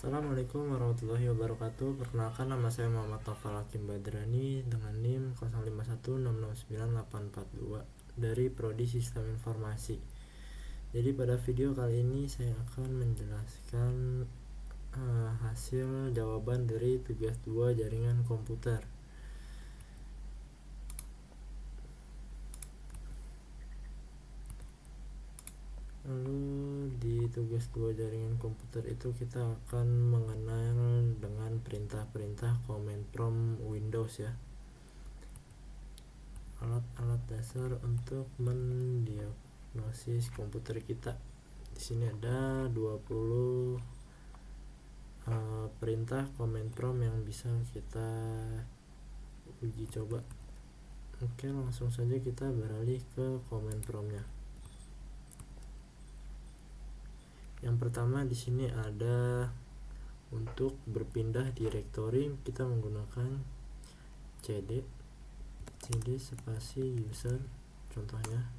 Assalamualaikum warahmatullahi wabarakatuh. Perkenalkan, nama saya Muhammad Taufal Hakim Badrani dengan NIM 0516698842 dari Prodi Sistem Informasi. Jadi pada video kali ini saya akan menjelaskan hasil jawaban dari tugas 2 jaringan komputer. Lalu di tugas 2 jaringan komputer itu kita akan mengenal dengan perintah-perintah command prompt Windows ya. Alat-alat dasar untuk mendiagnosis komputer kita. Di sini ada 20 perintah command prompt yang bisa kita uji coba. Oke, langsung saja kita beralih ke command promptnya. Yang pertama di sini ada untuk berpindah direktori, kita menggunakan cd spasi user contohnya,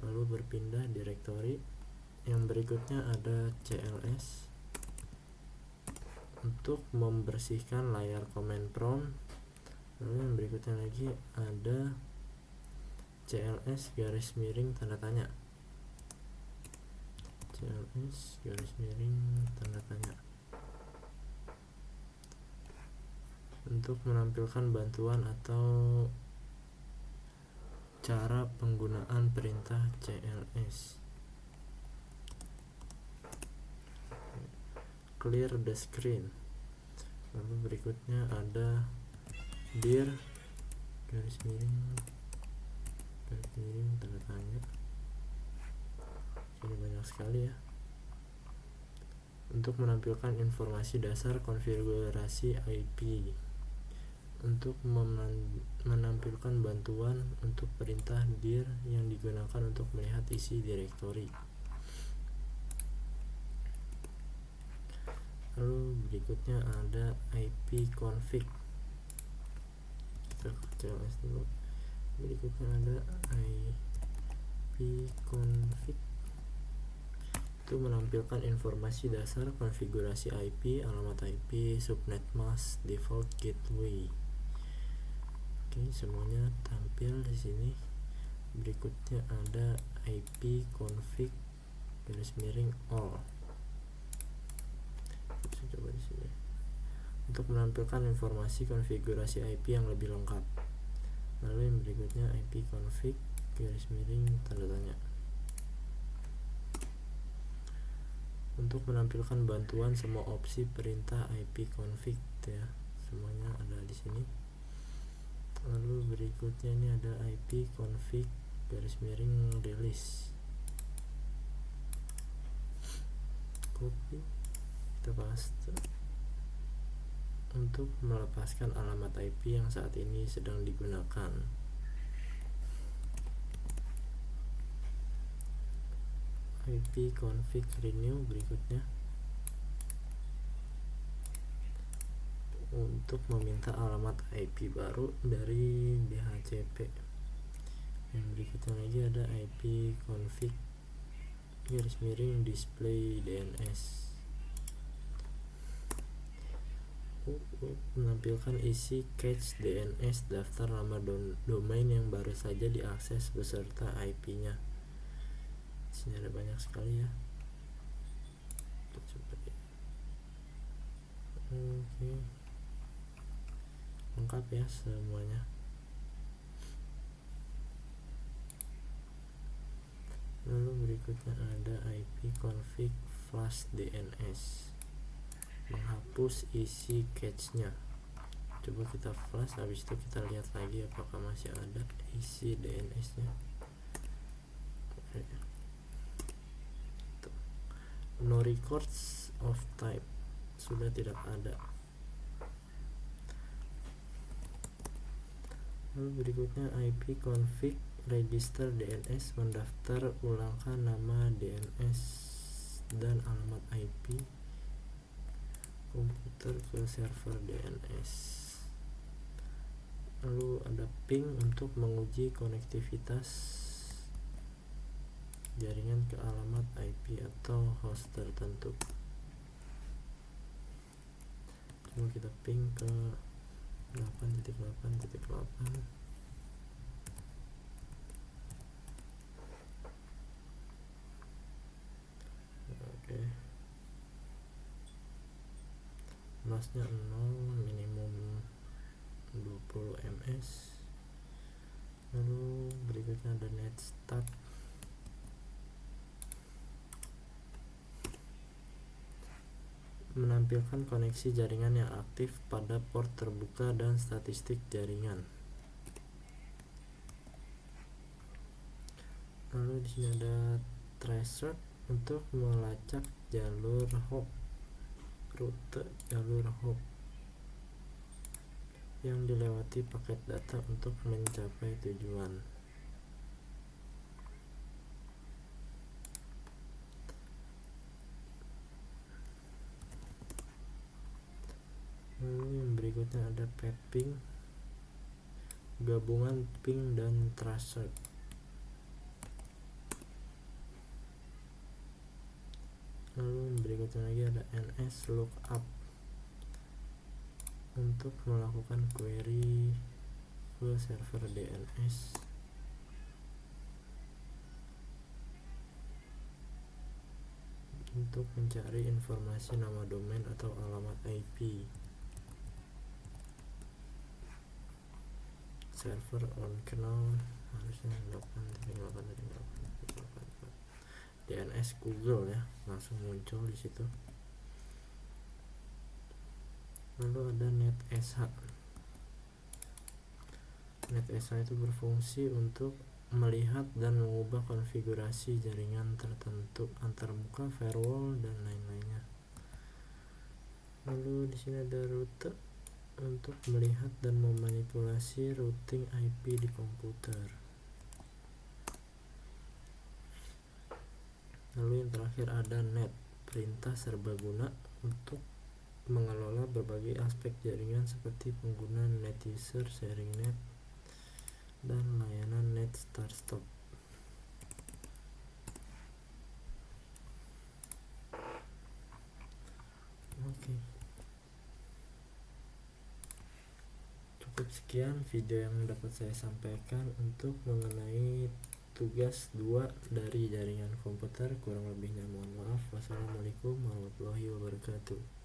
lalu berpindah direktori. Yang berikutnya ada cls untuk membersihkan layar command prompt. Lalu yang berikutnya lagi ada cls garis miring tanda tanya, cls garis miring tanda tanya untuk menampilkan bantuan atau cara penggunaan perintah cls. Clear the screen. Lalu berikutnya ada dir garis miring tanda tanya. Ini banyak sekali ya. Untuk menampilkan informasi dasar konfigurasi IP, untuk menampilkan bantuan untuk perintah dir yang digunakan untuk melihat isi direktori. Lalu berikutnya ada IP config. Kita cls dulu. Berikutnya ada IP config, itu menampilkan informasi dasar konfigurasi IP, alamat IP, subnet mask, default gateway. Oke, semuanya tampil di sini. Berikutnya ada IP config garis miring all. Bisa coba di sini. Untuk menampilkan informasi konfigurasi IP yang lebih lengkap. Lalu yang berikutnya IP config garis miring tanda tanya. Untuk menampilkan bantuan semua opsi perintah IP config ya, semuanya ada di sini. Lalu berikutnya ini ada IP config garis miring release. Copy, kita paste untuk melepaskan alamat IP yang saat ini sedang digunakan. IP config renew berikutnya untuk meminta alamat IP baru dari DHCP. Yang berikutnya lagi ada IP config garis miring display DNS, menampilkan isi cache DNS daftar nama domain yang baru saja diakses beserta IP-nya. Di sini ada banyak sekali ya. Coba ya. Oke. Lengkap ya semuanya. Lalu berikutnya ada IP config flash DNS, menghapus isi cache-nya. Coba kita flash, habis itu kita lihat lagi apakah masih ada isi DNS-nya. No records of type, sudah tidak ada. Lalu berikutnya IP config register DNS, mendaftar ulangkan nama DNS dan alamat IP komputer ke server DNS. Lalu ada ping untuk menguji konektivitas jaringan ke alamat IP atau host tertentu. Coba kita ping ke 8.8.8. Oke, masnya 0, minimum 20 ms. Lalu berikutnya ada net start. Menampilkan koneksi jaringan yang aktif pada port terbuka dan statistik jaringan. Lalu di sini ada tracer untuk melacak jalur hop, rute jalur hop yang dilewati paket data untuk mencapai tujuan. Lalu yang berikutnya ada pathing, gabungan ping dan tracer. Lalu yang berikutnya lagi ada NS lookup untuk melakukan query ke server DNS. Untuk mencari informasi nama domain atau alamat IP. Server on canal harusnya 8.8.8 DNS Google ya, langsung muncul di situ. Lalu ada NetSH. NetSH itu berfungsi untuk melihat dan mengubah konfigurasi jaringan tertentu antarmuka, firewall dan lain-lainnya. Lalu di sini ada rute untuk melihat dan memanipulasi routing IP di komputer. Lalu yang terakhir ada net, perintah serbaguna untuk mengelola berbagai aspek jaringan seperti pengguna net user, sharing net, dan layanan net start stop. Oke. Cukup sekian video yang dapat saya sampaikan untuk mengenai tugas 2 dari jaringan komputer. Kurang lebihnya mohon maaf. Wassalamualaikum warahmatullahi wabarakatuh.